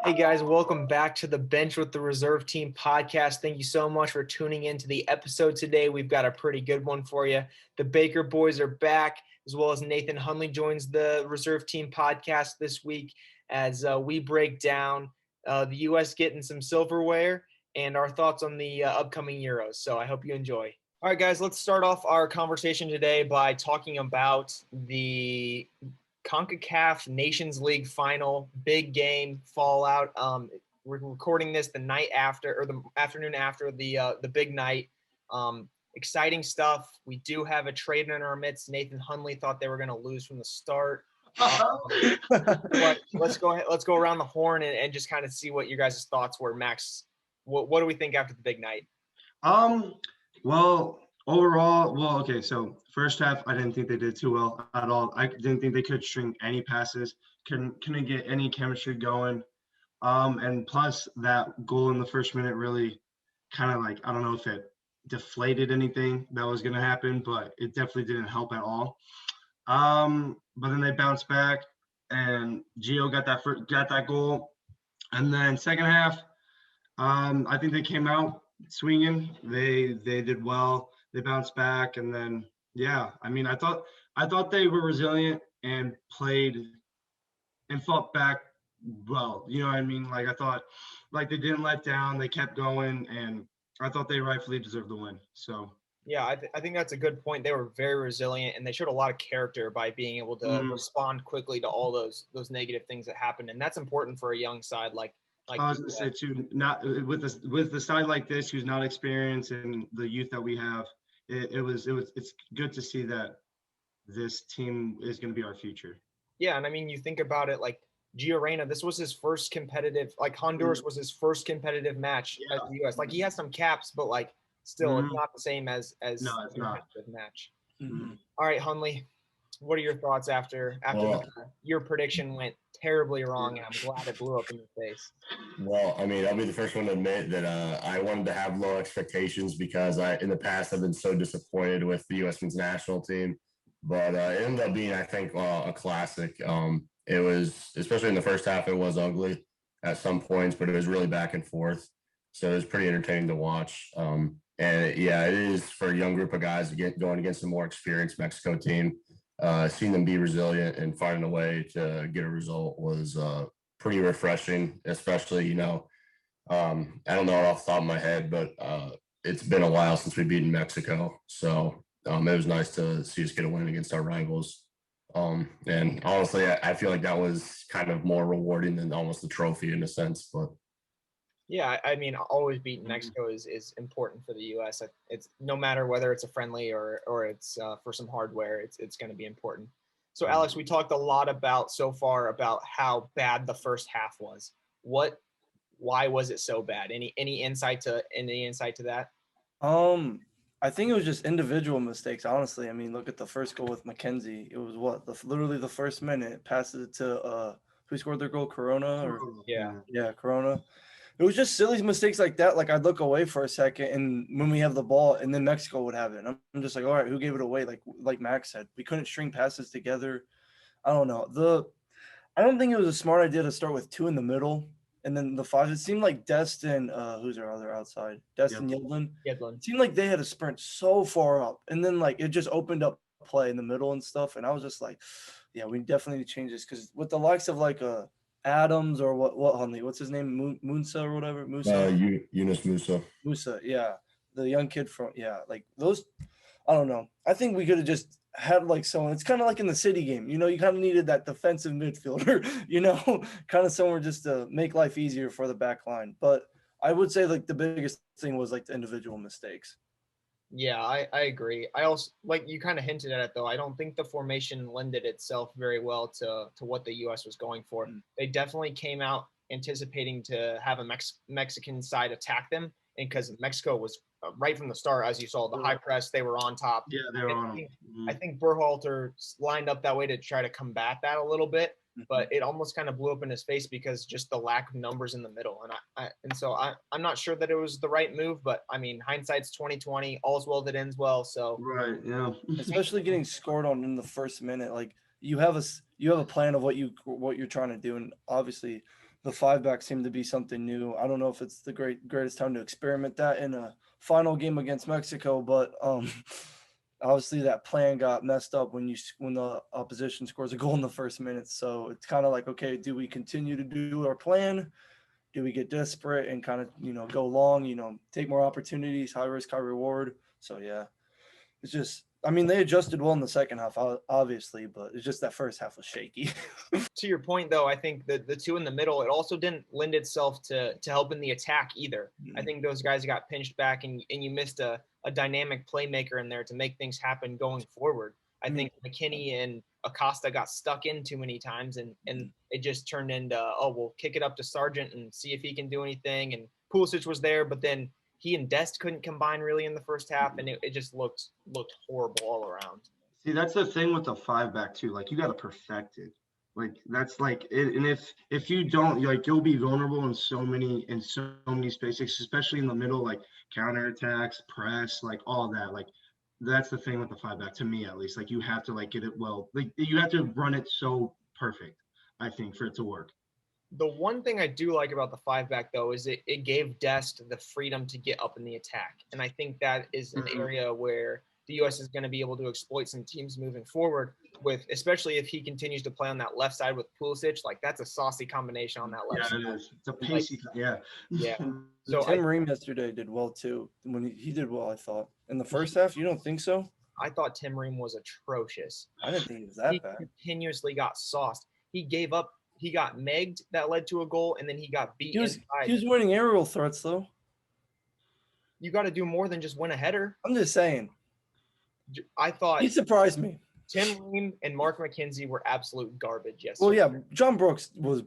Hey guys, welcome back to the Bench with the Reserve Team podcast. Thank you so much for tuning in to the episode today. We've got a pretty good one for you. The Baker boys are back, as well as Nathan Hunley joins the Reserve Team podcast this week as we break down the U.S. getting some silverware and our thoughts on the upcoming Euros. So I hope you enjoy. All right, guys, let's start off our conversation today by talking about the CONCACAF Nations League Final, big game, fallout. We're recording this the night after, or the afternoon after the big night. Exciting stuff. We do have a trade in our midst. Nathan Hunley thought they were going to lose from the start. But let's go ahead. Let's go around the horn and just kind of see what you guys' thoughts were. Max, what do we think after the big night? Well, overall, okay, so first half, I didn't think they did too well at all. I didn't think they could string any passes, couldn't get any chemistry going. And plus that goal in the first minute really kind of I don't know if it deflated anything that was going to happen, but it definitely didn't help at all. But then they bounced back and Gio got that goal. And then second half, I think they came out swinging. They did well. They bounced back, and then I thought they were resilient and played and fought back well. You know what I mean? I thought they didn't let down. They kept going, and I thought they rightfully deserved the win. So yeah, I think that's a good point. They were very resilient, and they showed a lot of character by being able to respond quickly to all those negative things that happened, and that's important for a young side like. I was going to say too, not with the side like this who's not experienced and the youth that we have, it's good to see that this team is going to be our future. Yeah, and I mean, you think about it, Gio Reyna, this was his first competitive, Honduras was his first competitive match at the U.S. He has some caps, but still, it's not the same as no, it's not. Match. All right, Hunley, what are your thoughts after your prediction went terribly wrong, and I'm glad it blew up in your face? Well, I mean, I'll be the first one to admit that I wanted to have low expectations because in the past I've been so disappointed with the U.S. men's national team, but it ended up being, I think, a classic. It was, especially in the first half, it was ugly at some points, but it was really back and forth, so it was pretty entertaining to watch. And yeah, it is for a young group of guys going against a more experienced Mexico team. Seeing them be resilient and finding a way to get a result was pretty refreshing, especially, I don't know off the top of my head, but it's been a while since we've beaten Mexico. So it was nice to see us get a win against our rivals. And honestly, I feel like that was kind of more rewarding than almost the trophy in a sense, but. Yeah, I mean, always beating Mexico is important for the U.S. It's no matter whether it's a friendly or it's for some hardware, it's going to be important. So, Alex, we talked a lot about how bad the first half was. Why was it so bad? Any insight to that? I think it was just individual mistakes. Honestly, I mean, look at the first goal with McKenzie. It was literally the first minute, passes it to who scored their goal, Corona Corona. It was just silly mistakes like that. I'd look away for a second, and when we have the ball, and then Mexico would have it. I'm just all right, who gave it away? Like Max said, we couldn't string passes together. I don't know. I don't think it was a smart idea to start with two in the middle, and then the five. It seemed like Destin, who's our other outside? Destin Yedlin. It seemed like they had to sprint so far up, and then it just opened up play in the middle and stuff. And I was just like, yeah, we definitely need to change this because with the likes of Adams or what Hunley? What's his name? Musa or whatever? Musa. Yunus Musa. Musa, yeah, the young kid from those. I don't know. I think we could have just had someone. It's kind of like in the City game, you kind of needed that defensive midfielder, kind of somewhere just to make life easier for the back line. But I would say the biggest thing was the individual mistakes. Yeah, I agree. I also, you kind of hinted at it, though. I don't think the formation lended itself very well to what the U.S. was going for. They definitely came out anticipating to have a Mexican side attack them, and because Mexico was right from the start, as you saw, the high press, they were on top. Yeah, they were on. I think Berhalter lined up that way to try to combat that a little bit, but it almost kind of blew up in his face because just the lack of numbers in the middle. And so I'm not sure that it was the right move, but I mean, hindsight's 2020, all's well that ends well. So right, yeah. Especially getting scored on in the first minute, you have a plan of what you're trying to do, and obviously the 5-back seemed to be something new. I don't know if it's the greatest time to experiment that in a final game against Mexico, but obviously that plan got messed up when the opposition scores a goal in the first minute. So it's kind of like, okay, do we continue to do our plan? Do we get desperate and kind of, go long, take more opportunities, high risk, high reward? So yeah, it's just, I mean, they adjusted well in the second half, obviously, but it's just that first half was shaky. To your point, though, I think the two in the middle, it also didn't lend itself to helping the attack either. I think those guys got pinched back, and you missed a dynamic playmaker in there to make things happen going forward. I think McKinney and Acosta got stuck in too many times, and it just turned into, we'll kick it up to Sargent and see if he can do anything. And Pulisic was there, but then he and Dest couldn't combine really in the first half, and it just looked horrible all around. See, that's the thing with the 5-back too. Like, you got to perfect it. Like, that's like it. And if you don't, like, you'll be vulnerable in so many spaces, especially in the middle, like counterattacks, press, like all that. Like, that's the thing with the 5-back, to me at least. Like, you have to like get it well. Like, you have to run it so perfect, I think, for it to work. The one thing I do like about the 5-back, though, is it gave Dest the freedom to get up in the attack. And I think that is an area where the U.S. is going to be able to exploit some teams moving forward with, especially if he continues to play on that left side with Pulisic. Like, that's a saucy combination on that left side. Yeah, it is. It's a pacey, yeah. So Tim Ream yesterday did well, too. When he did well, I thought. In the first half, you don't think so? I thought Tim Ream was atrocious. I didn't think he was that bad. He continuously got sauced. He gave up. He got megged that led to a goal, and then he got beat inside. He was winning aerial threats, though. You got to do more than just win a header. I'm just saying. I thought he surprised me. Tim Ream and Mark McKenzie were absolute garbage yesterday. Well, yeah, John Brooks was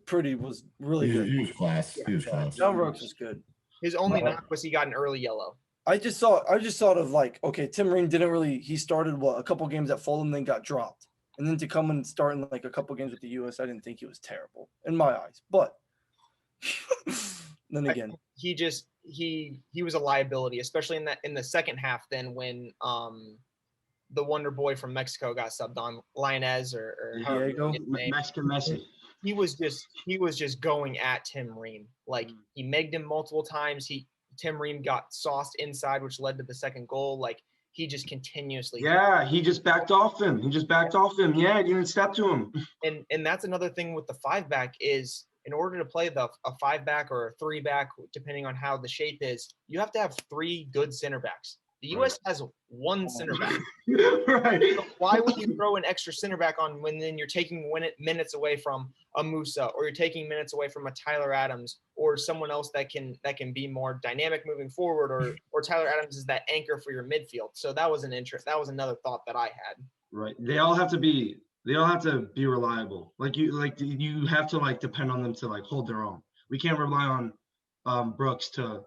really good. He was class. He was class. John Brooks was good. His only knock was he got an early yellow. I just thought of like, okay, Tim Ream he started a couple games at Fulham, then got dropped. And then to come and start in like a couple games with the U.S., I didn't think he was terrible in my eyes. But then again, he was a liability, especially in the second half. Then when the Wonder Boy from Mexico got subbed on, Lionez or Diego, Mexican Messi. He was just going at Tim Ream. Like, he megged him multiple times. Tim Ream got sauced inside, which led to the second goal. Like, he just continuously. Yeah, he just backed off him. Yeah, he didn't step to him. And that's another thing with the 5-back is, in order to play a 5-back or a 3-back, depending on how the shape is, you have to have 3 good center backs. The U.S. has 1 center back. Right. So why would you throw an extra center back on when then you're taking minutes away from a Musa, or you're taking minutes away from a Tyler Adams, or someone else that can be more dynamic moving forward, or Tyler Adams is that anchor for your midfield. So that was another thought that I had. Right. They all have to be reliable. You have to like depend on them to like hold their own. We can't rely on Brooks to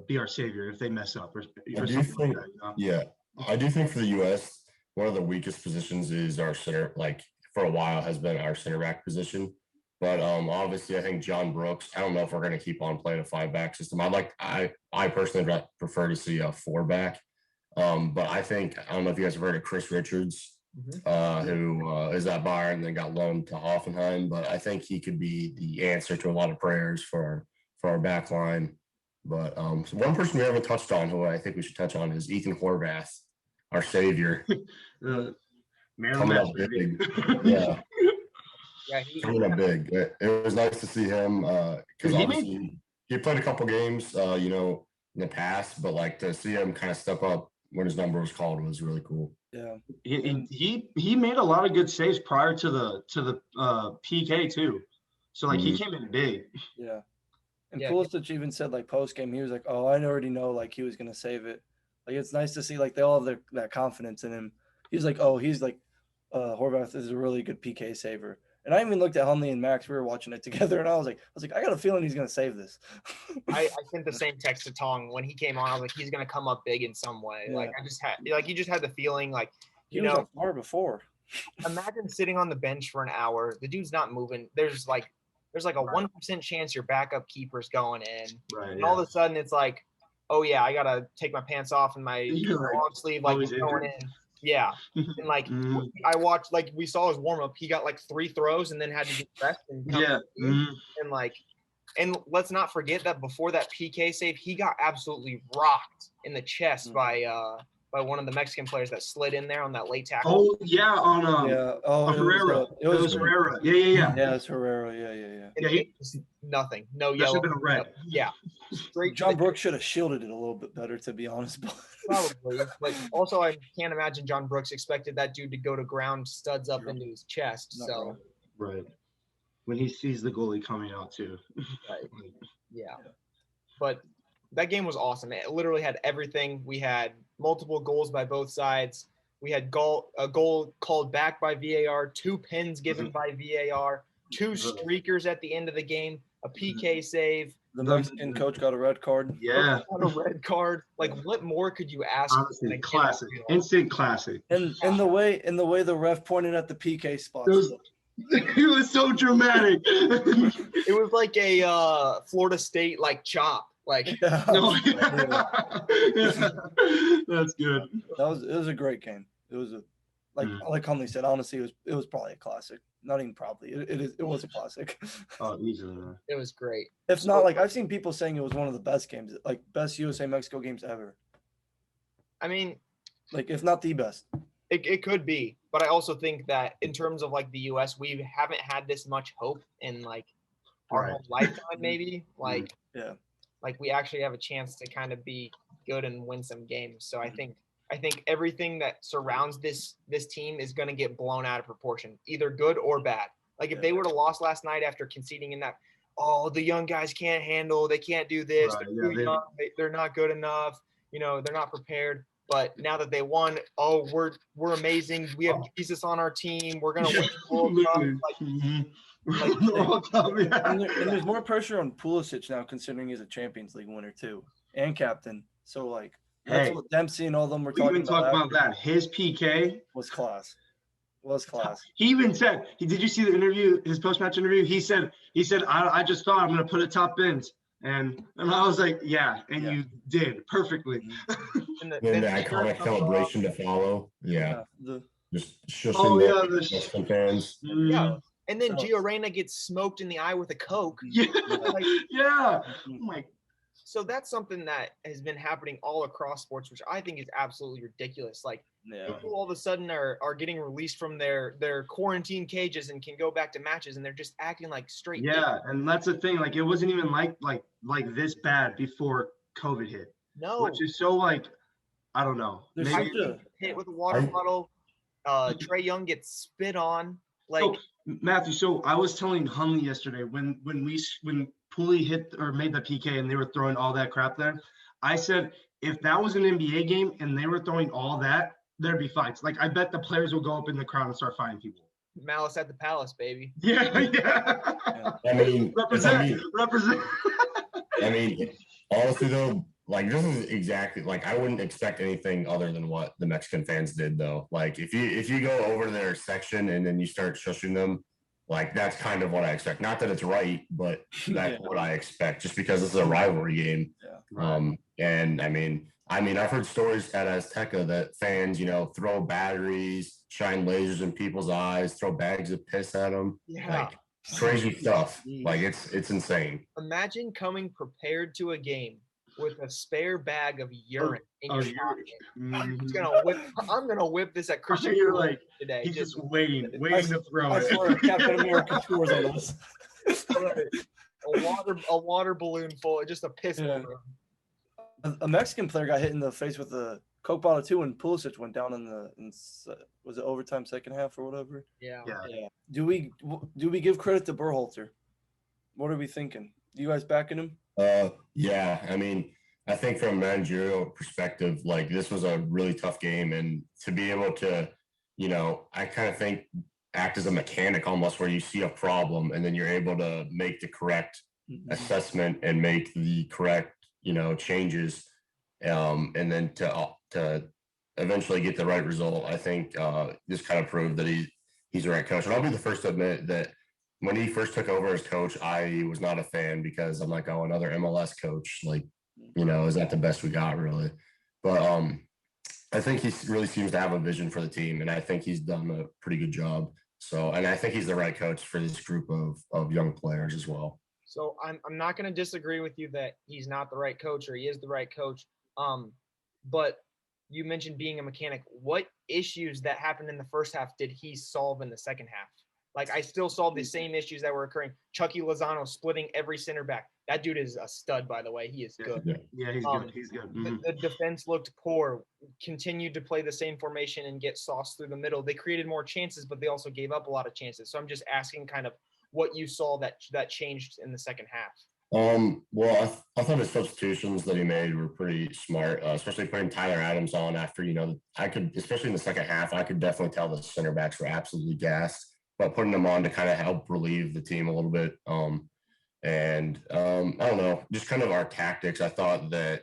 be our savior if they mess up or something like that, you know? Yeah, I do think for the U.S., one of the weakest positions is our center. Like, for a while has been our center back position, but obviously I think John Brooks. I don't know if we're going to keep on playing a 5-back system. I personally prefer to see a 4-back, but I don't know if you guys have heard of Chris Richards, who is at Bayern and then got loaned to Hoffenheim, but I think he could be the answer to a lot of prayers for our back line. But so one person we haven't touched on, who I think we should touch on, is Ethan Horvath, our savior. Coming up big. Yeah. Coming up big. It was nice to see him because obviously he played a couple games, in the past, but like to see him kind of step up when his number was called was really cool. Yeah. He made a lot of good saves prior to the PK too. So like he came in big. Yeah. And Pulisic even said, like, post-game, he was like, I already know, like, he was going to save it. Like, it's nice to see, like, they all have that confidence in him. He's like, Horvath is a really good PK saver. And I even looked at Hunley and Max. We were watching it together, and I was like, I got a feeling he's going to save this. I sent the same text to Tong when he came on. I was like, he's going to come up big in some way. Yeah. Like, you just had the feeling, like, he was on far before. Imagine sitting on the bench for an hour. The dude's not moving. There's like a 1% chance your backup keeper's going in. Right, and all of a sudden it's like, oh yeah, I gotta take my pants off and my long sleeve, like he's going in. Yeah. And like I watched, like we saw his warm up, he got like 3 throws and then had to get dressed and come and like And let's not forget that before that PK save, he got absolutely rocked in the chest by one of the Mexican players that slid in there on that late tackle. Oh yeah, on Herrera. It was Herrera. Yeah. Yeah, it's Herrera. Yeah. And it was nothing. No That yellow. should have been a red. Yeah. Straight. John Brooks should have shielded it a little bit better, to be honest. Probably. But also, I can't imagine John Brooks expected that dude to go to ground, studs up into his chest. So. Right. When he sees the goalie coming out too. Right. Yeah. But that game was awesome. It literally had everything. We had multiple goals by both sides. We had a goal called back by VAR, 2 pins given by VAR, 2 streakers at the end of the game, a PK save. The Mexican coach got a red card. Yeah. Got a red card. Like, what more could you ask? Honestly, classic. Instant classic. And the way the ref pointed at the PK spot. It was so dramatic. It was like a Florida State chop. That's good. It was a great game. It was like Hunley said. Honestly, it was probably a classic. Not even probably. It was a classic. Oh, easily. Man. It was great. If not, I've seen people saying it was one of the best games, best USA Mexico games ever. I mean, if not the best. It could be, but I also think that in terms of the US, we haven't had this much hope in our whole lifetime, maybe. We actually have a chance to kind of be good and win some games. So I think everything that surrounds this team is going to get blown out of proportion, either good or bad. If they would have lost last night after conceding in that, the young guys can't handle, they can't do this, they're too young, they're not good enough, they're not prepared. But now that they won, we're amazing. We have Jesus on our team. We're gonna win the World Cup. And there's more pressure on Pulisic now, considering he's a Champions League winner too, and captain. So that's what Dempsey and all of them were talking about. We even talk about that. His PK was class. He even said, did you see the interview? His post-match interview. He said, I just thought I'm gonna put it top bins. And I was like, yeah, and you did perfectly. And the iconic celebration to follow. Yeah. Just shushing the fans. Yeah. And then Gio Reyna gets smoked in the eye with a Coke. Yeah. Yeah. Oh my. So that's something that has been happening all across sports, which I think is absolutely ridiculous. People all of a sudden are getting released from their quarantine cages and can go back to matches, and they're just acting like straight. Yeah, and that's the thing. It wasn't even like this bad before COVID hit. No. Which is so I don't know. Maybe hit with a water bottle. Trey Young gets spit on. So, Matthew, so I was telling Hunley yesterday when Pooley hit or made the PK and they were throwing all that crap there, I said if that was an NBA game and they were throwing all that, there'd be fights. I bet the players will go up in the crowd and start fighting people. Malice at the Palace, baby. Yeah. I mean, represent. I mean, honestly though, this is exactly I wouldn't expect anything other than what the Mexican fans did though. If you go over to their section and then you start shushing them, that's kind of what I expect. Not that it's right, but that's what I expect just because this is a rivalry game. Yeah. And I mean, I've heard stories at Azteca that fans, throw batteries, shine lasers in people's eyes, throw bags of piss at them. Yeah. Crazy stuff. It's insane. Imagine coming prepared to a game with a spare bag of urine in your pocket. I'm gonna whip this at Christian today. He's just waiting to throw it. I swear, Captain America scores on us. A water balloon full, just a piss balloon. A Mexican player got hit in the face with a Coke bottle too, when Pulisic went down in was it overtime second half or whatever? Yeah. Do we give credit to Berhalter? What are we thinking? You guys backing him? Yeah. I mean, I think from a managerial perspective, this was a really tough game, and to be able to, I kind of think act as a mechanic almost, where you see a problem and then you're able to make the correct assessment and make the correct, changes, and then to eventually get the right result. I think this kind of proved that he's the right coach. And I'll be the first to admit that when he first took over as coach, I was not a fan because I'm another MLS coach. Is that the best we got, really? But I think he really seems to have a vision for the team, and I think he's done a pretty good job. So, and I think he's the right coach for this group of young players as well. So I'm not going to disagree with you that he's not the right coach or he is the right coach. But you mentioned being a mechanic. What issues that happened in the first half did he solve in the second half? Like, I still saw the same issues that were occurring. Chucky Lozano splitting every center back. That dude is a stud, by the way. He is good. Yeah, he's good. He's good. Mm-hmm. The defense looked poor, continued to play the same formation and get sauced through the middle. They created more chances, but they also gave up a lot of chances. So I'm just asking kind of what you saw that changed in the second half. Well, I thought his substitutions that he made were pretty smart, especially putting Tyler Adams on after, I could, especially in the second half, I could definitely tell the center backs were absolutely gassed, but putting them on to kind of help relieve the team a little bit. I don't know, just kind of our tactics. I thought that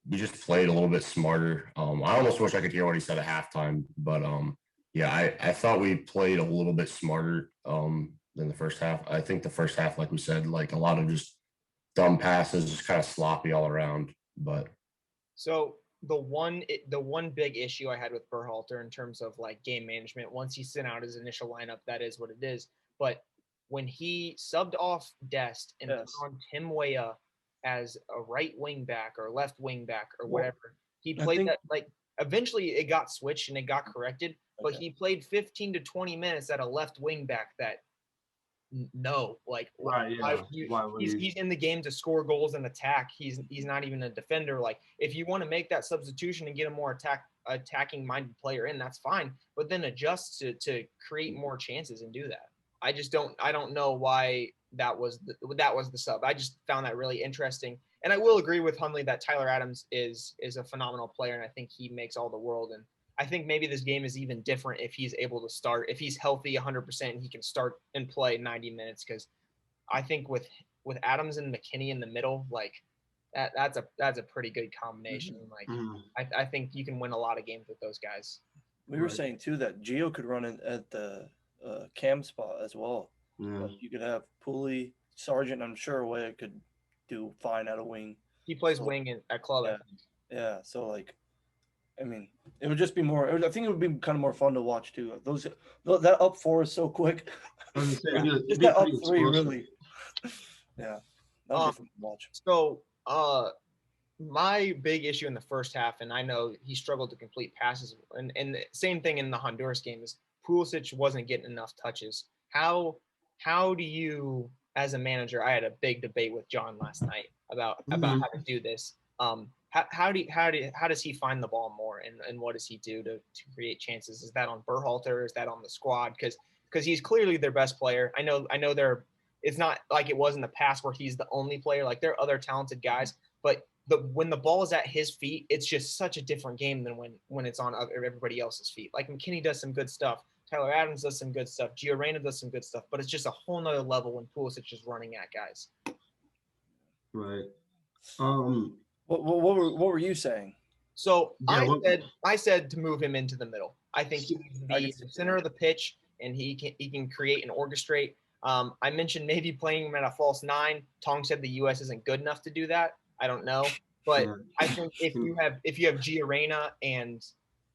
we just played a little bit smarter. I almost wish I could hear what he said at halftime, but yeah, I thought we played a little bit smarter than the first half. I think the first half, like we said, like a lot of just dumb passes, just kind of sloppy all around. But so the one big issue I had with Berhalter in terms of like game management, once he sent out his initial lineup, that is what it is. But when he subbed off Dest and put on Tim Weah as a right wing back or left wing back or whatever, he played that like eventually it got switched and it got corrected, but he played 15 to 20 minutes at a left wing back that he's in the game to score goals and attack. He's not even a defender. Like, if you want to make that substitution and get a more attacking minded player in, that's fine, but then adjust to create more chances and do that. I don't know why that was the sub. I just found that really interesting. And I will agree with Hunley that Tyler Adams is a phenomenal player, and I think he makes all the world. And I think maybe this game is even different if he's able to start. If he's healthy 100%, he can start and play 90 minutes, because I think with Adams and McKinney in the middle, like that's a pretty good combination. Like I think you can win a lot of games with those guys. We were saying too that Gio could run in at the cam spot as well. Yeah. Like, you could have Pooley, Sargent. I'm sure Weah could do fine at a wing. He plays wing at club. Yeah. Yeah. So like, I mean, it would just be more. I think it would be kind of more fun to watch too. That up four is so quick. Just that up three, really. Yeah, that would be fun to watch. So, my big issue in the first half, and I know he struggled to complete passes, and the same thing in the Honduras game, is Pulisic wasn't getting enough touches. How do you, as a manager, I had a big debate with John last night about how to do this. How does he find the ball more, and what does he do to create chances? Is that on Berhalter? Is that on the squad? Because he's clearly their best player. I know it's not like it was in the past where he's the only player. Like, there are other talented guys, but when the ball is at his feet, it's just such a different game than when it's on everybody else's feet. Like, McKinney does some good stuff. Tyler Adams does some good stuff. Gio Reyna does some good stuff, but it's just a whole nother level when Pulisic is running at guys. Right. What were you saying? So I said to move him into the middle. I think he needs to be the center of the pitch, and he can create and orchestrate. I mentioned maybe playing him at a false nine. Tong said the U.S. isn't good enough to do that. I don't know, but I think if you have Gio Reyna and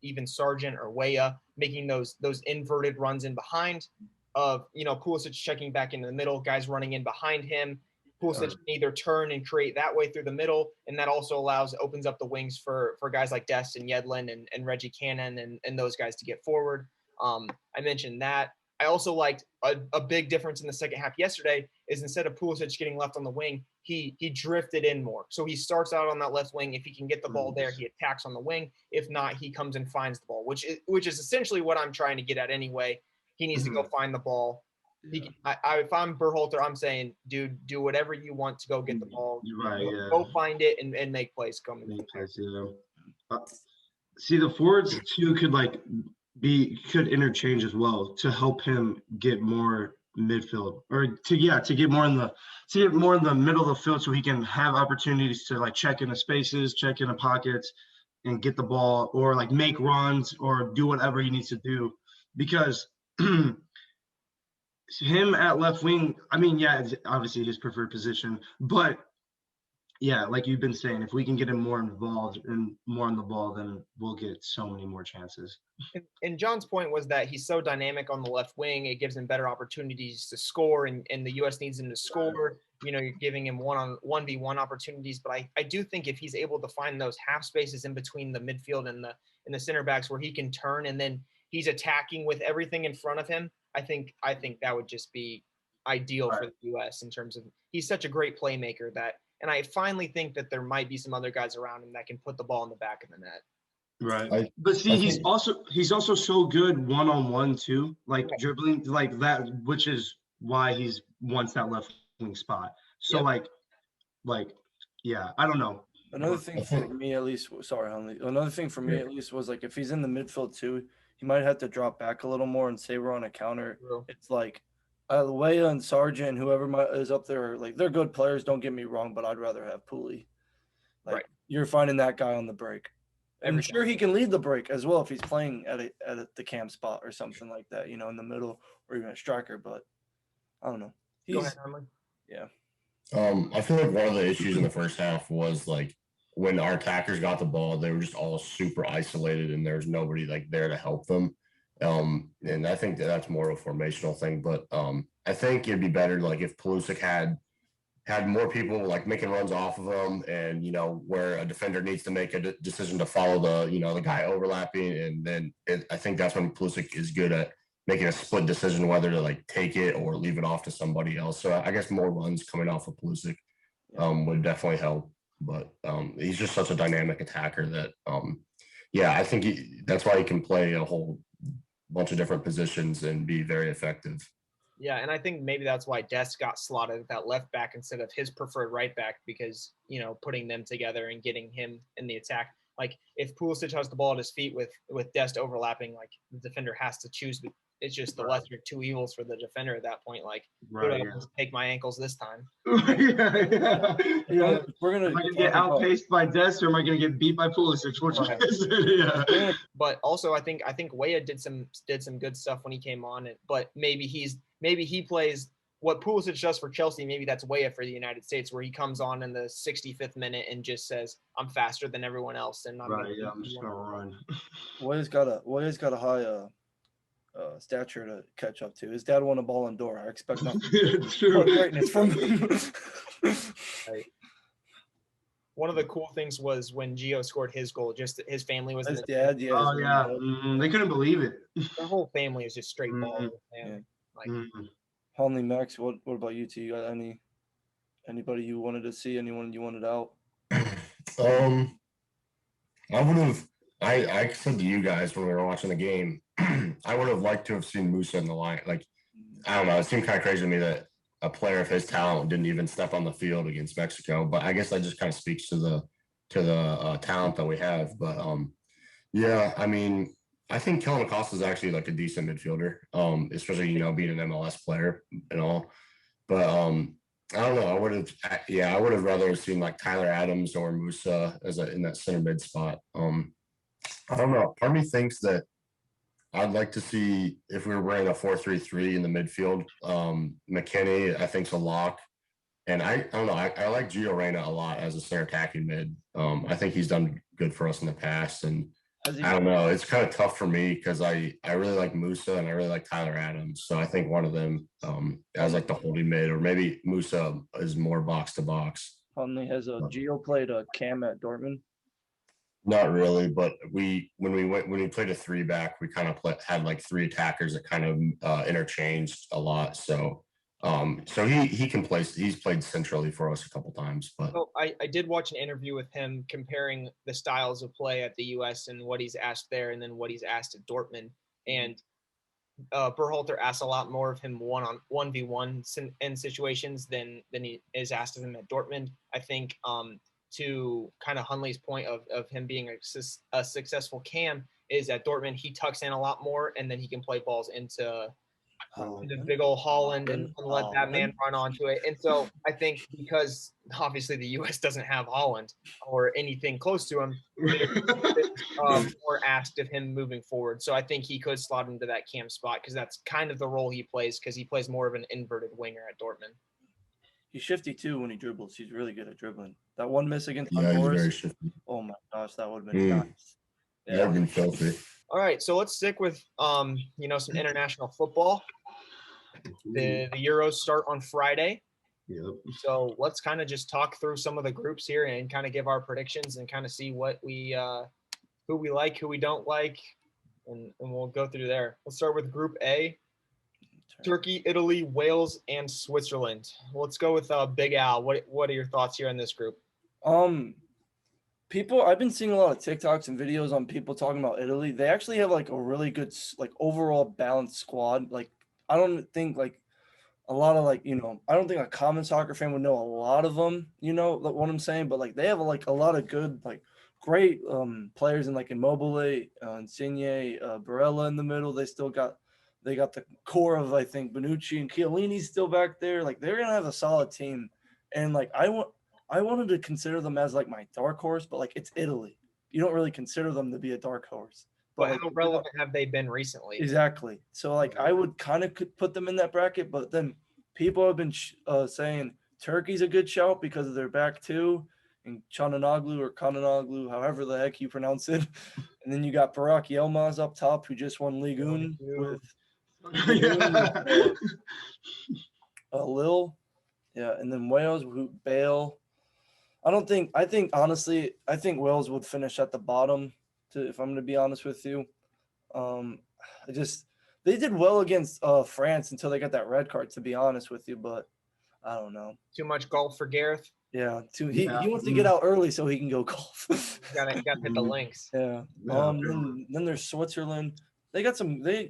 even Sargent or Weah making those inverted runs in behind of, Pulisic checking back into the middle, guys running in behind him, Pulisic can either turn and create that way through the middle, and that also opens up the wings for guys like Dest and Yedlin and Reggie Cannon and those guys to get forward. I mentioned that. I also liked a big difference in the second half yesterday is instead of Pulisic getting left on the wing, he drifted in more. So he starts out on that left wing. If he can get the ball there, he attacks on the wing. If not, he comes and finds the ball, which is essentially what I'm trying to get at anyway. He needs to go find the ball. If I'm Berhalter, I'm saying, dude, do whatever you want to go get the ball. You're right, yeah. Go find it and make plays come in. See, the forwards too could interchange as well to help him get more midfield, or to get more in the middle of the field, so he can have opportunities to check in the spaces, check in the pockets, and get the ball, or make runs or do whatever he needs to do. Because him at left wing, I mean, it's obviously his preferred position, but yeah, like you've been saying, if we can get him more involved and more on the ball, then we'll get so many more chances. And John's point was that he's so dynamic on the left wing, it gives him better opportunities to score, and the U.S. needs him to score. You know, you're giving him 1v1 opportunities, but I do think if he's able to find those half spaces in between the midfield and the center backs where he can turn and then he's attacking with everything in front of him, I think that would just be ideal for the U.S. in terms of he's such a great playmaker that, and I finally think that there might be some other guys around him that can put the ball in the back of the net. Right. But see, he's also so good one-on-one too, like dribbling like that, which is why he's wants that left wing spot. So like yeah, I don't know. Another thing for me at least, sorry, Hunley. Another thing for me at least was like if he's in the midfield too, he might have to drop back a little more and say we're on a counter. It's like Weah and Sargent and whoever is up there, like they're good players. Don't get me wrong, but I'd rather have Pooley. Like you're finding that guy on the break. I'm sure he can lead the break as well if he's playing at the cam spot or something like that, you know, in the middle or even a striker. But I don't know. Go ahead, Hunley. Yeah. I feel like one of the issues in the first half was like when our attackers got the ball, they were just all super isolated and there's nobody like there to help them. And I think that's more of a formational thing. But I think it'd be better like if Pulisic had more people like making runs off of him, and you know where a defender needs to make a decision to follow the guy overlapping, and then I think that's when Pulisic is good at making a split decision whether to like take it or leave it off to somebody else. So I guess more runs coming off of Pulisic would definitely help. But he's just such a dynamic attacker that I think that's why he can play a whole bunch of different positions and be very effective. Yeah, and I think maybe that's why Dest got slotted at that left back instead of his preferred right back, because, you know, putting them together and getting him in the attack. Like if Pulisic has the ball at his feet with Dest overlapping, like the defender has to choose. It's just the lesser of two evils for the defender at that point. Like, take my ankles this time. We're gonna am I gonna get outpaced by Dest, or am I gonna get beat by Pulisic? But also, I think Weah did some good stuff when he came on. But maybe he plays what Pulisic does for Chelsea. Maybe that's Weah for the United States, where he comes on in the 65th minute and just says, "I'm faster than everyone else," and I'm just gonna run. Weah's got a high stature to catch up to. His dad won a Ballon d'Or. I expect nothing but greatness from him. Right. One of the cool things was when Gio scored his goal. Just his family was his dad. Yeah. Oh yeah. They couldn't believe it. Their whole family is just straight ball. Like, Hunley, Max, what about you two? You got anybody you wanted to see? Anyone you wanted out? I would have. I said to you guys when we were watching the game, I would have liked to have seen Musa in the line. Like, I don't know. It seemed kind of crazy to me that a player of his talent didn't even step on the field against Mexico. But I guess that just kind of speaks to the talent that we have. But I mean, I think Kellen Acosta is actually like a decent midfielder, especially being an MLS player and all. But I don't know. I would have rather seen like Tyler Adams or Musa in that center mid spot. I don't know. Part of me thinks that I'd like to see if we were running a 4-3-3 in the midfield. McKinney, I think, is a lock. And I don't know. I like Gio Reyna a lot as a center attacking mid. I think he's done good for us in the past. And I don't know. It's kind of tough for me because I really like Musa and I really like Tyler Adams. So I think one of them as like the holding mid, or maybe Musa is more box to box. Hunley, has Gio played a cam at Dortmund? Not really, but when we played a 3-back, we kind of had like 3 attackers that kind of interchanged a lot. So he can play. He's played centrally for us a couple times. But I did watch an interview with him comparing the styles of play at the U.S. and what he's asked there, and then what he's asked at Dortmund. And Berhalter asks a lot more of him 1v1 in situations than he is asked of him at Dortmund. I think to kind of Hunley's point of him being a successful cam is at Dortmund, he tucks in a lot more, and then he can play balls into the big old Holland and let that man run onto it. And so I think because obviously the U.S. doesn't have Holland or anything close to him, more asked of him moving forward. So I think he could slot into that cam spot because that's kind of the role he plays, because he plays more of an inverted winger at Dortmund. He's shifty too when he dribbles. He's really good at dribbling. That one miss against Yeah, he's very Honduras. shifty. Oh my gosh, that would have been nice. Yeah, that would have been filthy. All right, so let's stick with some international football. The Euros start on Friday. Yep. So let's kind of just talk through some of the groups here and kind of give our predictions and kind of see what who we like, who we don't like, and we'll go through there. Let's start with Group A. Turkey, Italy, Wales, and Switzerland. Let's go with Big Al. What are your thoughts here in this group? I've been seeing a lot of TikToks and videos on people talking about Italy. They actually have like a really good overall balanced squad. Like I don't think like a lot of I don't think a common soccer fan would know a lot of them, like what I'm saying, but like they have like a lot of good great players in Immobile, Insigne, Barella in the middle. They got the core of I think Bonucci and Chiellini's still back there. Like they're gonna have a solid team, and I wanted to consider them as my dark horse, but it's Italy. You don't really consider them to be a dark horse. But how relevant have they been recently? Exactly. So I would kind of put them in that bracket, but then people have been saying Turkey's a good shout because of their back two, and Çalhanoğlu or Kananoglu, however the heck you pronounce it. And then you got Burak Yilmaz up top, who just won Ligue 1 with Lille. Yeah, and then Wales, Bale. I think honestly, Wales would finish at the bottom, if I'm going to be honest with you. They did well against France until they got that red card, to be honest with you, but I don't know. Too much golf for Gareth? Yeah, he wants to get out early so he can go golf. gotta hit the links. Yeah. Then there's Switzerland.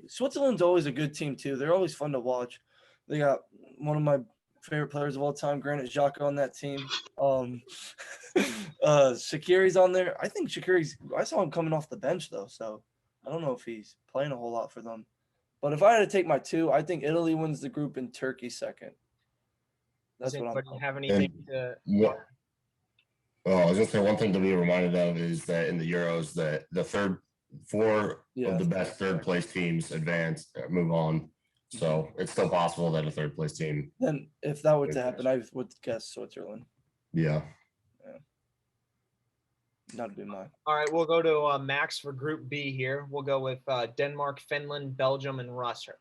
Switzerland's always a good team too. They're always fun to watch. They got one of my favorite players of all time, Granit Xhaka, on that team. Shaqiri's on there. I think I saw him coming off the bench though, so I don't know if he's playing a whole lot for them. But if I had to take my two, I think Italy wins the group and Turkey second. That's what I'm have anything to I was gonna say one thing to be reminded of is that in the Euros that the four of the best third place teams advance move on. So it's still possible that a third place team. Then if that were to happen, I would guess Switzerland. Yeah. That'd be mine. All right, we'll go to Max for Group B here. We'll go with Denmark, Finland, Belgium, and Russia.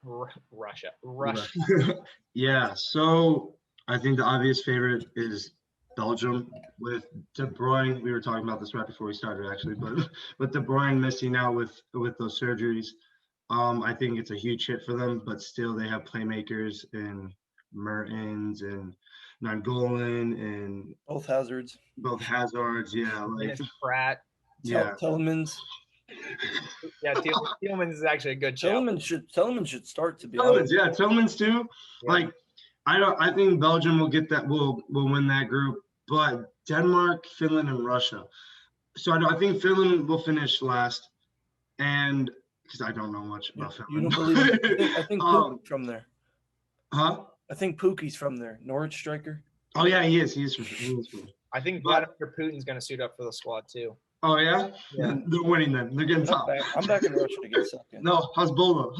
Yeah, so I think the obvious favorite is Belgium with De Bruyne. We were talking about this right before we started, actually, but with De Bruyne missing out with those surgeries, I think it's a huge hit for them. But still, they have playmakers in Mertens and Nainggolan and both Hazards. Yeah, Pratt. Yeah, Tielemans. Yeah, Tielemans is actually a good shout. Tielemans should start, to be honest. Yeah, Tielemans too. Yeah. I think Belgium will get that. Will win that group, but Denmark, Finland, and Russia. So I think Finland will finish last, and because I don't know much about Finland. You don't believe it? I think Pukki's from there. Huh? I think Pukki's from there. Norwich striker. Oh yeah, he is from. I think Vladimir Putin's going to suit up for the squad too. Oh yeah? They're winning then. They're getting top. I'm back in Russia to get second. No, Hezbollah.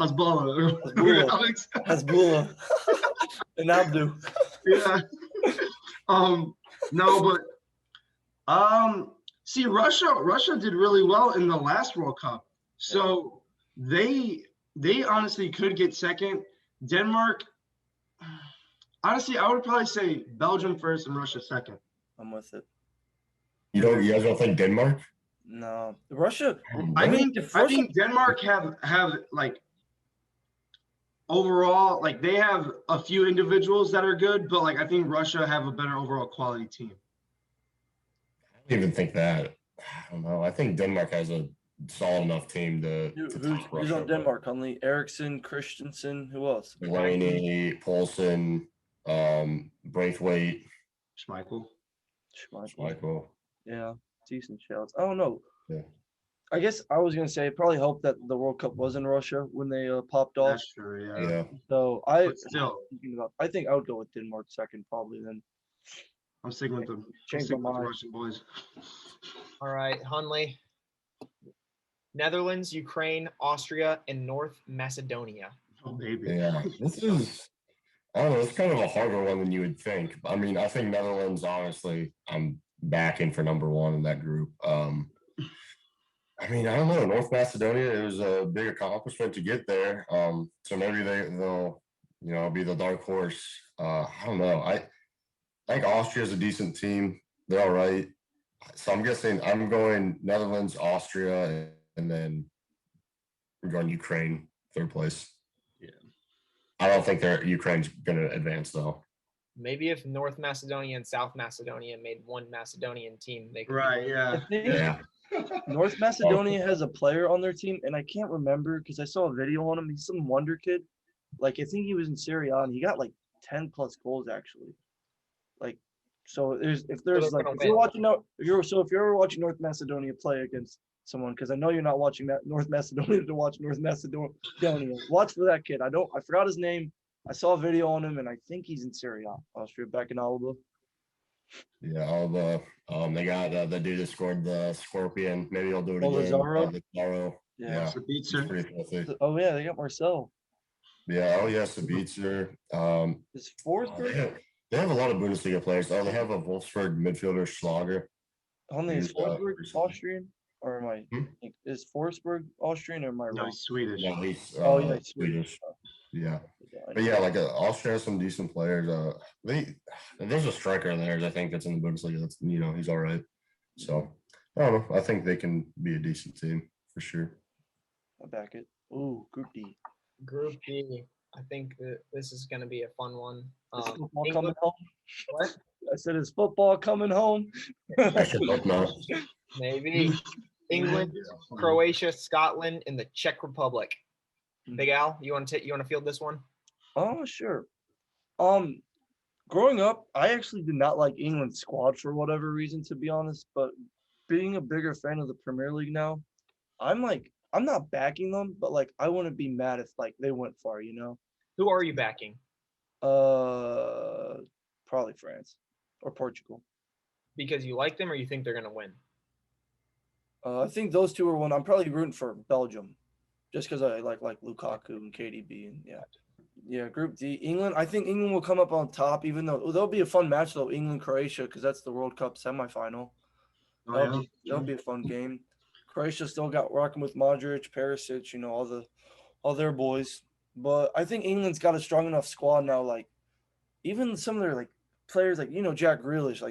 And Abdu. Yeah. No, but see, Russia did really well in the last World Cup. So they honestly could get second. Denmark, honestly, I would probably say Belgium first and Russia second. I'm with it. You guys don't think Denmark? No, Russia. I think Denmark have overall, they have a few individuals that are good, but I think Russia have a better overall quality team. I don't even think that. I don't know. I think Denmark has a solid enough team to who's on Denmark? Hunley, Eriksson, Christensen. Who else? Delaney, Poulsen, Braithwaite, Schmeichel. Yeah, decent shouts. I don't know. Yeah. I guess I was gonna say it probably helped that the World Cup was in Russia when they popped off. That's true, yeah. So I think I would go with Denmark second, probably. Then I'm sticking with them. Change my mind. Russian boys. All right, Hunley. Netherlands, Ukraine, Austria, and North Macedonia. Oh baby. Yeah, I don't know. It's kind of a harder one than you would think. I mean, I think Netherlands, honestly, I'm backing for number one in that group. I mean, I don't know. North Macedonia, it was a big accomplishment to get there. So maybe they'll, be the dark horse. I don't know. I think Austria's a decent team. They're all right. So I'm guessing I'm going Netherlands, Austria, and then I'm going Ukraine, third place. Yeah. I don't think Ukraine's going to advance though. Maybe if North Macedonia and South Macedonia made one Macedonian team, they could. Right. Yeah. Yeah. North Macedonia has a player on their team, and I can't remember because I saw a video on him. He's some wonder kid. Like, I think he was in Serie A, and he got like 10 plus goals actually. Like, so if you're ever watching North Macedonia play against someone, because I know you're not watching that North Macedonia to watch North Macedonia, watch for that kid. I forgot his name. I saw a video on him, and I think he's in Serie A, Austria, back in Alba. Yeah, Alba. They got the dude that scored the Scorpion. Maybe he'll do it again. Lazaro. Yeah. Oh yeah, they got Marcel. Yeah. Oh yeah, Sabitzer. Is Forsberg? They have a lot of Bundesliga players. Oh, they have a Wolfsburg midfielder, Schlager. Is Forsberg Austrian? Or am I? Is Forsberg Austrian or am I wrong? No, he's Swedish. No, he's Swedish. Yeah. But yeah, like Austria has some decent players. There's a striker in there, I think, that's in the Bundesliga. That's he's all right. So I don't know. I think they can be a decent team for sure. I'll back it. Ooh, Group D. Group D. I think that this is going to be a fun one. Is football coming home? What? I said, is football coming home? I should hope not. Maybe. England, Croatia, Scotland, and the Czech Republic. Big Al, you want to field this one? Oh, sure. Growing up, I actually did not like England's squad for whatever reason, to be honest. But being a bigger fan of the Premier League now, I'm not backing them, but like I wouldn't be mad if like they went far, Who are you backing? Probably France or Portugal. Because you like them, or you think they're gonna win? I think those two are one. I'm probably rooting for Belgium, just because I like Lukaku and KDB, and yeah. Group D, England. I think England will come up on top, even though that'll be a fun match though. England Croatia, because that's the World Cup semifinal. That'll be a fun game. Croatia still got rocking with Modric, Perisic, all their boys. But I think England's got a strong enough squad now. Like, even some of their like players, like Jack Grealish,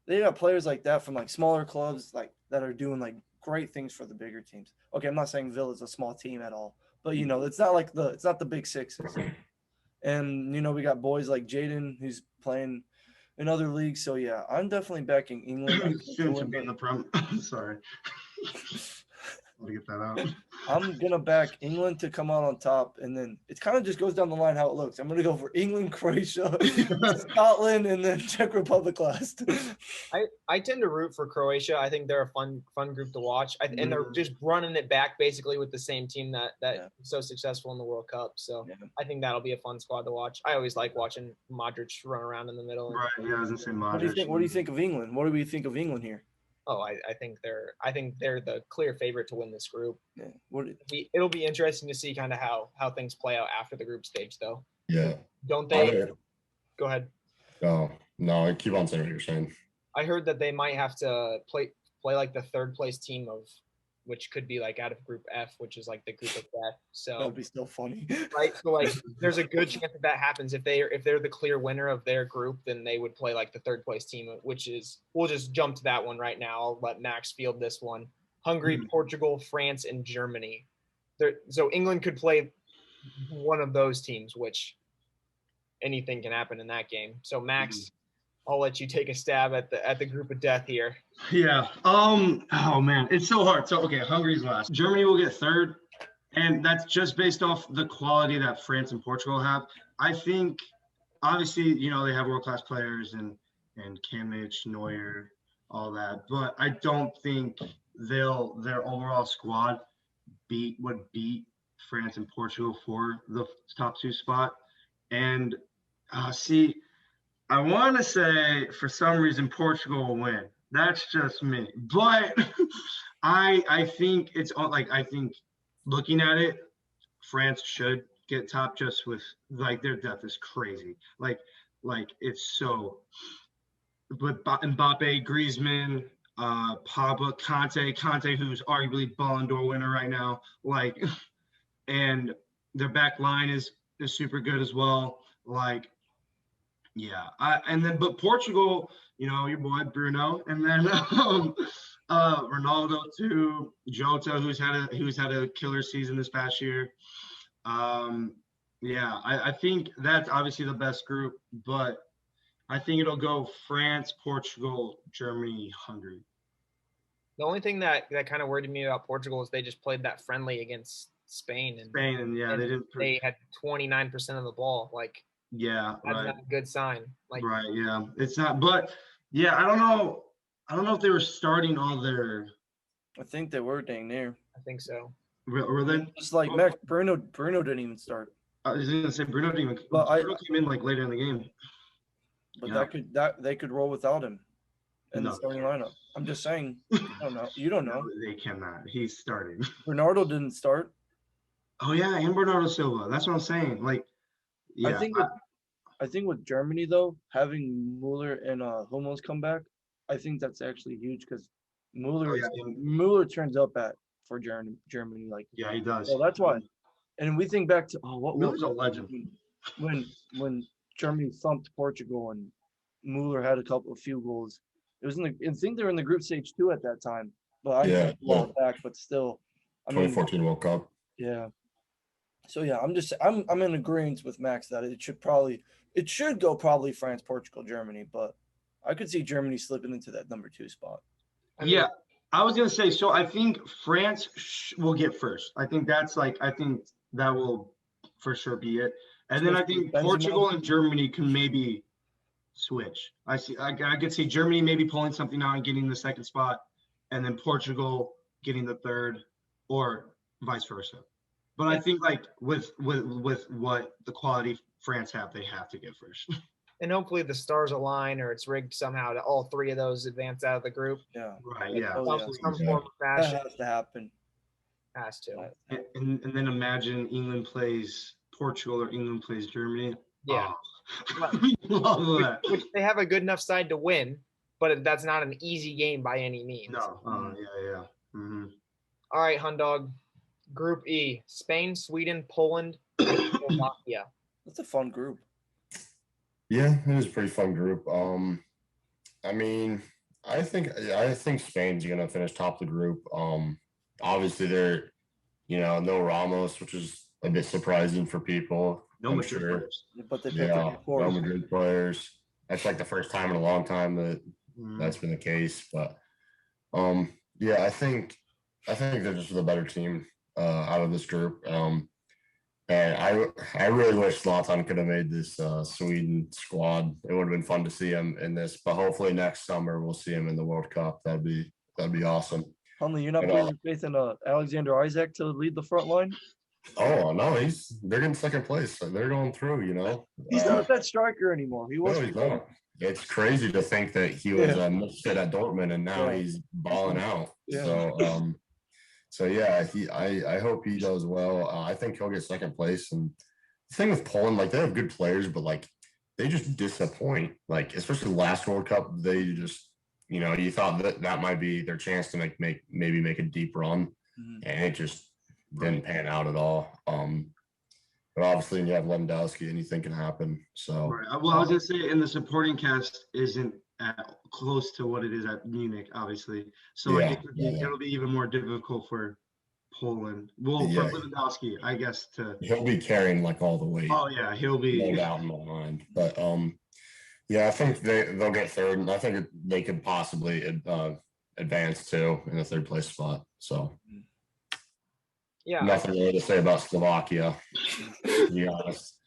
they got players like that from like smaller clubs, like that are doing like great things for the bigger teams. Okay, I'm not saying Villa's a small team at all, but it's not the big sixes. And we got boys like Jaden who's playing in other leagues. So yeah, I'm definitely backing England. Shouldn't be in the Prem. Sorry. I'll get that out. I'm gonna back England to come out on top, and then it kind of just goes down the line how it looks. I'm gonna go for England, Croatia, Scotland, and then Czech Republic last. I tend to root for Croatia. I think they're a fun group to watch, and they're just running it back basically with the same team that was so successful in the World Cup. So I think that'll be a fun squad to watch. I always like watching Modric run around in the middle. Right. Yeah, I was gonna say Modric. What do you think of England? What do we think of England here? Oh, I think they're the clear favorite to win this group. Yeah. It'll be interesting to see kind of how things play out after the group stage, though. Yeah. Don't they? Go ahead. No, keep on saying what you're saying. I heard that they might have to play like the third place team which could be like out of Group F, which is like the group of death. So that'd be still funny, right? So like, there's a good chance that happens. If they're the clear winner of their group, then they would play like the third place team, which is, we'll just jump to that one right now. I'll let Max field this one. Hungary, Portugal, France, and Germany. So England could play one of those teams, which anything can happen in that game. So Max, I'll let you take a stab at the group of death here. Yeah. Oh man, it's so hard. So okay, Hungary's last. Germany will get third, and that's just based off the quality that France and Portugal have. I think, obviously, they have world-class players and Kimmich, Neuer, all that, but I don't think their overall squad would beat France and Portugal for the top two spot. And I want to say, for some reason, Portugal will win. That's just me. But I think it's like, I think looking at it, France should get top just with like their depth is crazy. Like it's so. But Mbappe, Griezmann, Pogba, Conte, who's arguably Ballon d'Or winner right now. Like, and their back line is super good as well. Like, yeah. But Portugal, your boy Bruno, and then Ronaldo too, Jota, who's had a killer season this past year. Yeah, I think that's obviously the best group, but I think it'll go France, Portugal, Germany, Hungary. The only thing that kind of worried me about Portugal is they just played that friendly against Spain, and they had 29% of the ball. Like, yeah, that's not a good sign. Like, right, yeah, it's not. But yeah, I don't know if they were starting all their. I think they were dang near. I think so. Were they? Just like Bruno didn't even start. I was gonna say Bruno didn't even. Bruno came in like later in the game. But they could roll without him in the starting lineup. I'm just saying. You don't know. No, they cannot. He's starting. Bernardo didn't start. Oh yeah, and Bernardo Silva. That's what I'm saying. Like, yeah. I think with Germany though, having Mueller and Hummels come back, I think that's actually huge because Mueller turns up for Germany. Like, yeah, he does. So that's why. And we think back to Mueller's a legend. When Germany thumped Portugal and Mueller had a few goals. It was I think they were in the group stage 2 at that time. But back, but still. 2014 World Cup. Yeah. So yeah, I'm in agreement with Max that it should go probably France, Portugal, Germany, but I could see Germany slipping into that number 2 spot. Yeah, I was gonna say. So I think France will get first. I think that will for sure be it. And then I think Portugal and Germany can maybe switch. I could see Germany maybe pulling something out and getting the second spot, and then Portugal getting the third, or vice versa. But I think like with what the quality France have, they have to get first. And hopefully the stars align, or it's rigged somehow to all 3 of those advance out of the group. Yeah. Right. Yeah. Some form of fashion. That has to happen. Has to. And then imagine England plays Portugal or England plays Germany. Yeah. Love that. Which they have a good enough side to win, but that's not an easy game by any means. No. Yeah. Mm-hmm. All right, Hundog. Group E: Spain, Sweden, Poland, and Slovakia. That's a fun group. Yeah, it was a pretty fun group. I mean, I think Spain's gonna finish top of the group. Obviously they're, no Ramos, which is a bit surprising for people. No Madrid players. But they no Madrid players. That's like the first time in a long time that's been the case. But I think they're just the better team out of this group. And I really wish Zlatan could have made this Sweden squad. It would have been fun to see him in this. But hopefully next summer we'll see him in the World Cup. That'd be awesome. Hunley, you're not putting your faith in Alexander Isaac to lead the front line? Oh no, they're getting second place. So they're going through. He's not that striker anymore. He was. No, he's not. It's crazy to think that he was fit at Dortmund and now he's balling out. Yeah. So yeah, I hope he does well. I think he'll get second place. And the thing with Poland, like they have good players, but like they just disappoint. Like especially the last World Cup, they just you thought that might be their chance to maybe make a deep run, and it just didn't pan out at all. But obviously, when you have Lewandowski, anything can happen. So, right. Well, I was gonna say, and the supporting cast isn't close to what it is at Munich, obviously. So it'll be even more difficult for Poland. Well, for Lewandowski, I guess he'll be carrying like all the weight. Oh yeah, he'll be no doubt in my mind. But I think they'll get third, and I think they could possibly advance too in the third place spot. So. Yeah, nothing really to say about Slovakia, to be honest.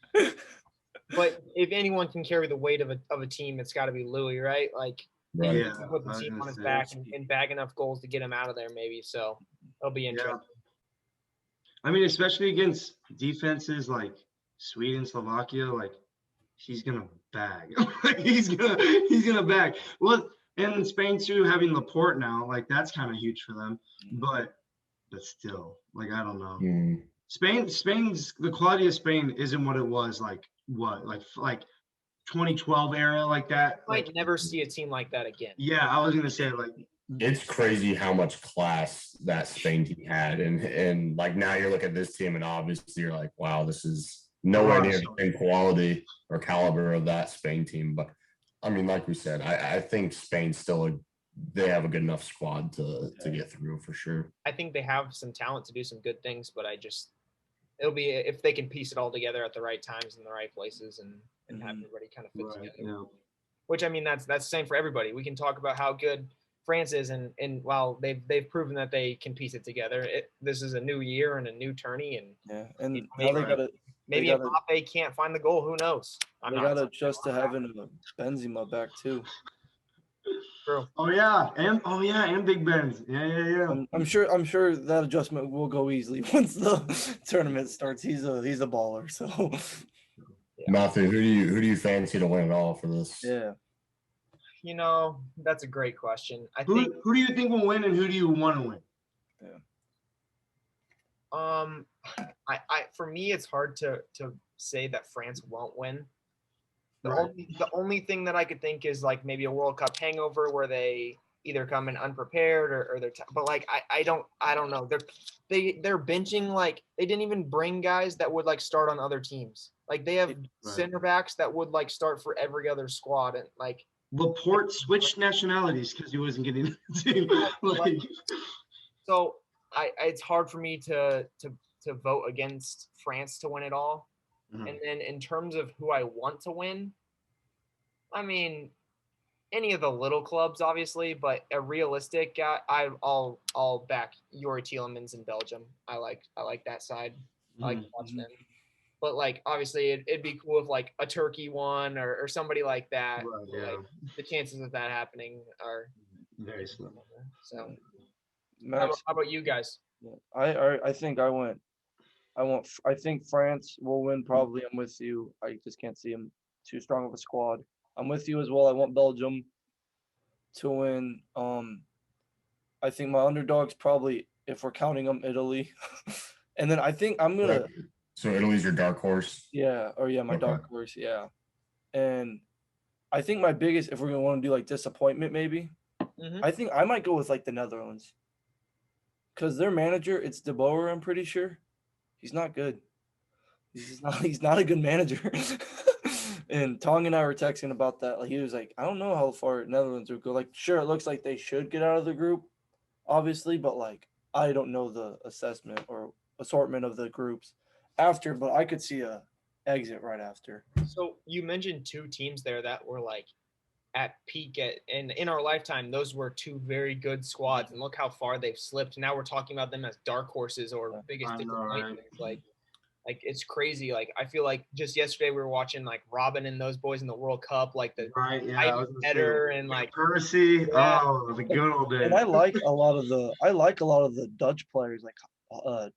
But if anyone can carry the weight of a team, it's got to be Louis, right? Like, right. He can put the team on his back and bag enough goals to get him out of there, maybe. So it'll be interesting. I mean, especially against defenses like Sweden, Slovakia, like he's gonna bag. he's gonna bag. Well, and in Spain too, having Laporte now, like that's kind of huge for them. But still, like I don't know. Spain's the quality of Spain isn't what it was like 2012 era like that. Might never see a team like that again. Yeah, I was gonna say like it's crazy how much class that Spain team had, and like now you're looking at this team, and obviously you're like, wow, this is nowhere near the same quality or caliber of that Spain team. But I mean, like we said, I think Spain's still they have a good enough squad to get through for sure. I think they have some talent to do some good things, but it'll be if they can piece it all together at the right times in the right places and have everybody kind of fit together. Yeah. Which I mean, that's the same for everybody. We can talk about how good France is, and while they've proven that they can piece it together, this is a new year and a new tourney, and maybe Mbappe can't find the goal. Who knows? They got to adjust to having Benzema back too. True. Oh yeah, and Big Ben's. Yeah. I'm sure that adjustment will go easily once the tournament starts. He's a baller. So, Matthew, who do you fancy to win it all for this? Yeah. That's a great question. Who do you think will win, and who do you want to win? Yeah. For me, it's hard to say that France won't win. The only thing that I could think is like maybe a World Cup hangover where they either come in unprepared or they're but like I don't know. They're benching, like they didn't even bring guys that would like start on other teams. Like they have center backs that would like start for every other squad, and like Laporte switched nationalities because he wasn't getting the team. So it's hard for me to vote against France to win it all. Mm-hmm. And then in terms of who I want to win, I mean, any of the little clubs, obviously, but a realistic guy, I'll back Yuri Tielemans in Belgium. I like that side. I like to watch them. But like obviously it'd be cool if like a Turkey won or somebody like that. Right, yeah. Like, the chances of that happening are very slim. So how about you guys? I think I think France will win probably. I'm with you. I just can't see them too strong of a squad. I'm with you as well. I want Belgium to win. I think my underdogs probably, if we're counting them, Italy. And then I think I'm going to So Italy's your dark horse? Yeah, my dark horse, yeah. And I think my biggest, if we're going to want to do like disappointment maybe, I think I might go with like the Netherlands. Because their manager, it's De Boer, I'm pretty sure. He's not good. He's not a good manager. And Tong and I were texting about that. Like he was like, I don't know how far Netherlands would go. Like, sure, it looks like they should get out of the group, obviously, but like I don't know the assessment or assortment of the groups after, but I could see a exit right after. So you mentioned two teams there that were like at peak and in our lifetime, those were two very good squads, and look how far they've slipped. Now we're talking about them as dark horses or biggest disappointments. Like it's crazy. Like I feel like just yesterday we were watching like Robin and those boys in the World Cup, like the header and like Percy. Yeah. Oh, the good old days. And I like a lot of the Dutch players like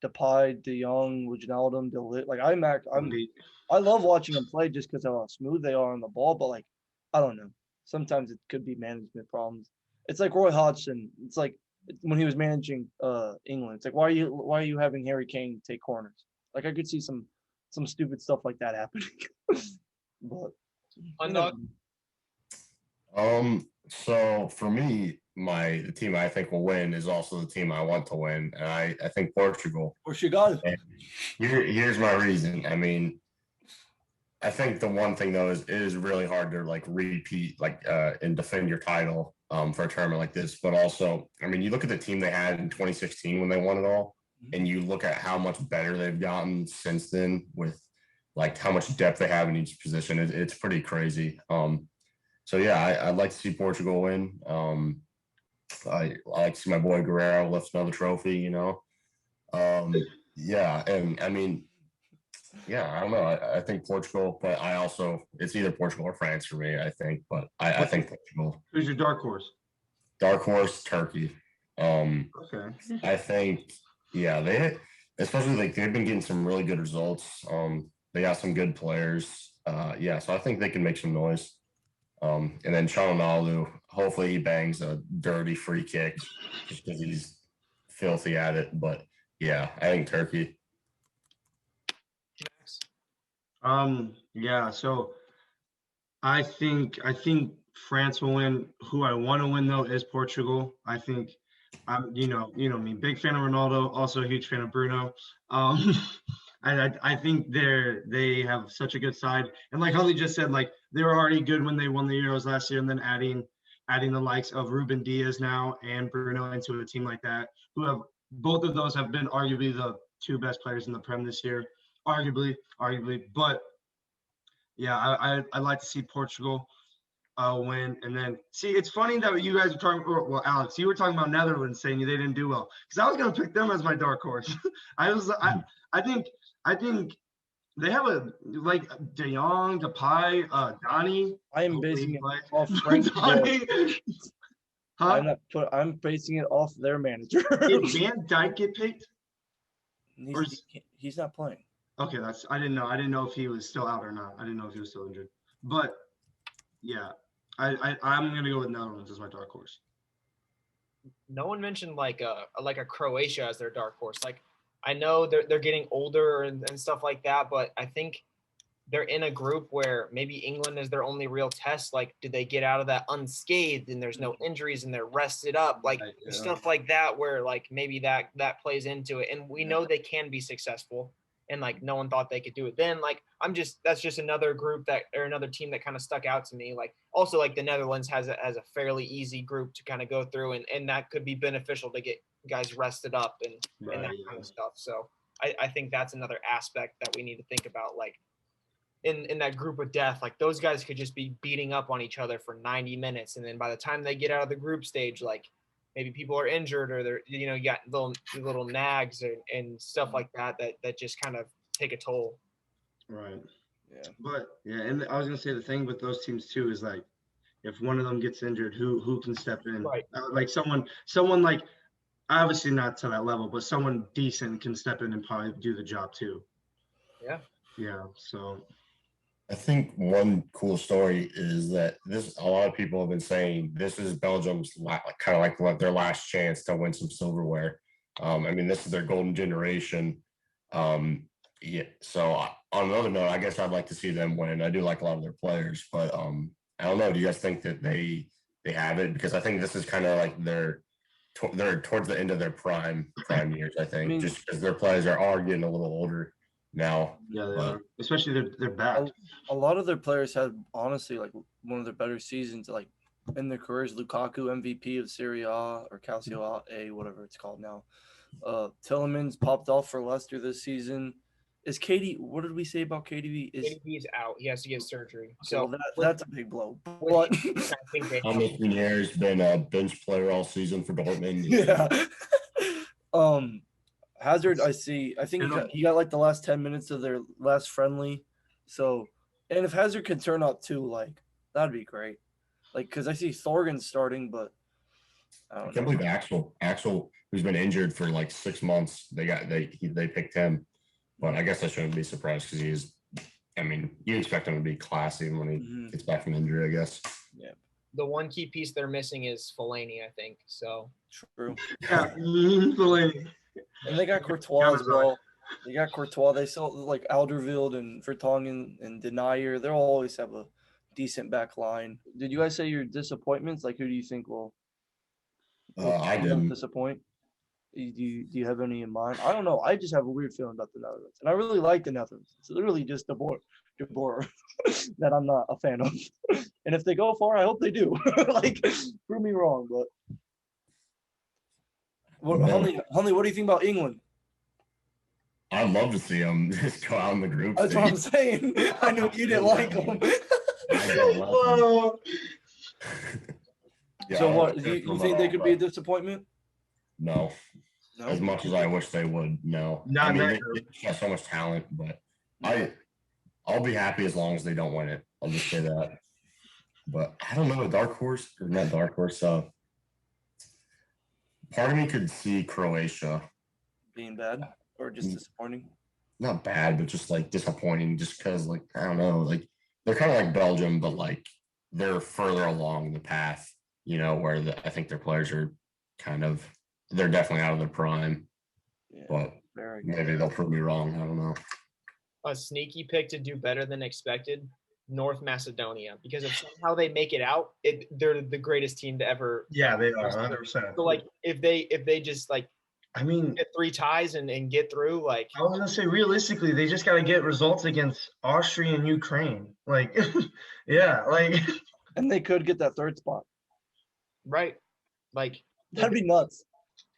Depay, De Jong, Wijnaldum, De Ligt. Like I love watching them play just because of how smooth they are on the ball. But like I don't know. Sometimes it could be management problems. It's like Roy Hodgson. It's like when he was managing England. It's like why are you having Harry Kane take corners? Like I could see some stupid stuff like that happening. But so for me, the team I think will win is also the team I want to win, and I think Portugal. Portugal. Here's my reason. I mean, I think the one thing though is it is really hard to like repeat and defend your title for a tournament like this. But also, I mean, you look at the team they had in 2016 when they won it all, and you look at how much better they've gotten since then with like how much depth they have in each position. It's pretty crazy. So yeah, I'd like to see Portugal win. I like to see my boy Guerrero lift another trophy. Yeah, and I mean. Yeah, I don't know. I think Portugal, but it's either Portugal or France for me, I think. But I think Portugal. Who's your dark horse? Dark horse, Turkey. Okay. I think, especially like they've been getting some really good results. They got some good players. So I think they can make some noise. And then Çalhanoğlu, hopefully he bangs a dirty free kick just because he's filthy at it. But yeah, I think Turkey. Yeah. So I think France will win. Who I want to win though is Portugal. I think I'm you know me, big fan of Ronaldo, also a huge fan of Bruno. Um, I think they have such a good side, and like Holly just said, like they were already good when they won the Euros last year, and then adding the likes of Ruben Diaz now and Bruno into a team like that, who have both of those have been arguably the two best players in the Prem this year, arguably, but yeah, I'd like to see Portugal win. And then see, it's funny that you guys are talking. Well, Alex, you were talking about Netherlands saying they didn't do well because I was going to pick them as my dark horse. I think they have a like De Jong, Depay, Donny. I am hopefully basing he it plays. off Frank. Donny. Huh? I'm basing it off their manager. Did Van Dijk get picked? He's not playing. Okay, I didn't know. I didn't know if he was still out or not. I didn't know if he was still injured. But yeah, I'm gonna go with Netherlands as my dark horse. No one mentioned like a Croatia as their dark horse. Like I know they're getting older and stuff like that, but I think they're in a group where maybe England is their only real test. Like, do they get out of that unscathed and there's no injuries and they're rested up? Like stuff like that, where like maybe that plays into it. And we know they can be successful. And like no one thought they could do it then. Like that's just another group or another team that kind of stuck out to me. Like also like the Netherlands has a fairly easy group to kind of go through, and that could be beneficial to get guys rested up and that kind of stuff. So I think that's another aspect that we need to think about. Like in that group of death, like those guys could just be beating up on each other for 90 minutes, and then by the time they get out of the group stage, like maybe people are injured or they're you got little nags and stuff like that just kind of take a toll. Right. Yeah. But yeah, and I was gonna say the thing with those teams too is like if one of them gets injured, who can step in? Right. Like someone like obviously not to that level, but someone decent can step in and probably do the job too. Yeah. Yeah. So I think one cool story is that a lot of people have been saying this is Belgium's kind of like their last chance to win some silverware. I mean, this is their golden generation. Yeah. So on another note, I guess I'd like to see them win. I do like a lot of their players, but I don't know. Do you guys think that they have it? Because I think this is kind of like they're towards the end of their prime years. I think just because their players are getting a little older now. Yeah, they are. Especially their back. A lot of their players had honestly like one of their better seasons like in their careers. Lukaku MVP of Serie A or Calcio A, whatever it's called now. Tillemans popped off for Leicester this season. Is Katie? What did we say about KDB? KDB is out. He has to get surgery. Okay, so well, that's a big blow. But I think they Thomas Munier's been a bench player all season for Dortmund. Yeah. Hazard, I think he got like the last 10 minutes of their last friendly. So, and if Hazard can turn up too, like that'd be great. Like, because I see Thorgan starting, but I can't believe Axel, who's been injured for like 6 months, they picked him. But I guess I shouldn't be surprised because you expect him to be classy when he gets back from injury, I guess. Yeah. The one key piece they're missing is Fellaini, I think. So true. Yeah, Fellaini. And they got Courtois as well. They got Courtois. They still like Alderweireld and Vertonghen and Denier. They'll always have a decent back line. Did you guys say your disappointments? Like, who do you think will I didn't disappoint? Do you have any in mind? I don't know. I just have a weird feeling about the Netherlands, and I really like the Netherlands. It's literally just De Boer that I'm not a fan of. And if they go far, I hope they do. Like, prove me wrong. But Hunley, what do you think about England? I'd love to see them just go out in the group. That's what I'm saying. I knew you didn't like them. I don't love them. So what? You think they could be a disappointment? No. As much as I wish they would, no. They have so much talent, but I'll be happy as long as they don't win it. I'll just say that. But I don't know, dark horse or not dark horse. Part of me could see Croatia being bad or just disappointing. Not bad, but just like disappointing. Just because, like, I don't know, like they're kind of like Belgium, but like they're further along the path. Where I think their players are they're definitely out of their prime. Yeah, but maybe they'll prove me wrong. I don't know. a sneaky pick to do better than expected, North Macedonia, because if somehow they make it out, they're the greatest team to ever. Yeah, they are 100%. So like if they just like I mean, get 3 ties and get through, like I was gonna say realistically, they just gotta get results against Austria and Ukraine. Like, yeah, like And they could get that 3rd spot. right, like That'd be nuts.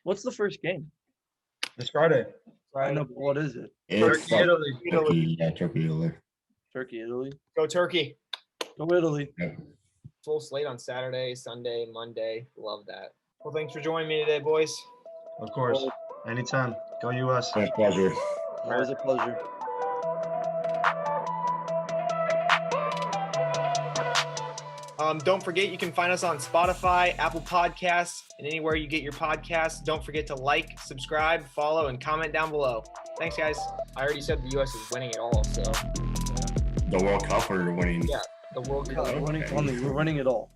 What's the first game? this Friday. I know, but what is it? It's Turkey, Italy. Turkey, yeah, Turkey, Italy. Turkey, Italy. Go Turkey. Go Italy. Yeah. Full slate on Saturday, Sunday, Monday. Love that. Well, thanks for joining me today, boys. Of course. Anytime. Go US. My pleasure. Always a pleasure. Don't forget, you can find us on Spotify, Apple Podcasts, and anywhere you get your podcasts. Don't forget to like, subscribe, follow, and comment down below. Thanks, guys. I already said the U.S. is winning it all, so. The World Cup or winning? Yeah, the World Cup. We're winning it all.